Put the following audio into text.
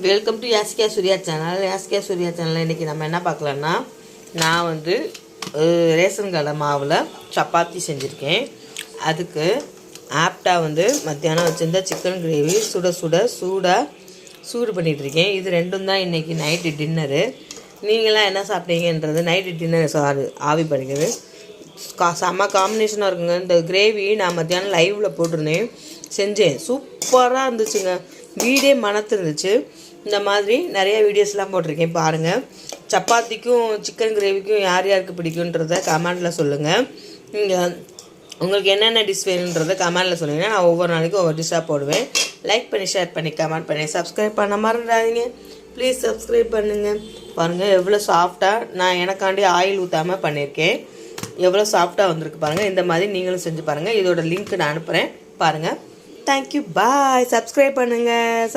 Welcome to Yaskiya Surya channel. Yaskiya Surya சேனலில் இன்றைக்கி நம்ம என்ன பார்க்கலான்னா, நான் வந்து ரேஷன் கடை மாவில் சப்பாத்தி செஞ்சுருக்கேன். அதுக்கு ஆப்டாக வந்து மத்தியானம் வச்சுருந்த சிக்கன் கிரேவி சூடு பண்ணிகிட்ருக்கேன். இது ரெண்டும் தான் இன்றைக்கி நைட்டு டின்னரு. நீங்களாம் என்ன சாப்பிட்டீங்கன்றது நைட்டு டின்னர் ஆவி பண்ணிக்கிறது செம்ம காம்பினேஷனாக இருக்குங்க. இந்த கிரேவி நான் மத்தியானம் லைவில் போட்டிருந்தேன், செஞ்சேன், சூப்பராக இருந்துச்சுங்க. வீடே மணத்துருந்துச்சு. இந்த மாதிரி நிறைய வீடியோஸ்லாம் போட்டிருக்கேன் பாருங்கள். சப்பாத்திக்கும் சிக்கன் கிரேவிக்கும் யார் யாருக்கு பிடிக்குன்றத கமெண்டில் சொல்லுங்கள். நீங்கள் உங்களுக்கு என்னென்ன டிஷ் வேணுன்றதை கமெண்டில் சொல்லுங்கள். நான் ஒவ்வொரு நாளைக்கும் ஒவ்வொரு டிஷ்ஷாக போடுவேன். லைக் பண்ணி, ஷேர் பண்ணி, கமெண்ட் பண்ணி, சப்ஸ்கிரைப் பண்ண மறந்துடாதீங்க. ப்ளீஸ் சப்ஸ்கிரைப் பண்ணுங்கள். பாருங்கள் எவ்வளோ சாஃப்டாக, நான் எனக்காண்டி ஆயில் ஊற்றாமல் பண்ணியிருக்கேன். எவ்வளோ சாஃப்டாக வந்திருக்கு பாருங்கள். இந்த மாதிரி நீங்களும் செஞ்சு பாருங்கள். இதோட லிங்க் நான் அனுப்புகிறேன் பாருங்கள். தேங்க்யூ, பாய். சப்ஸ்கிரைப் பண்ணுங்கள்.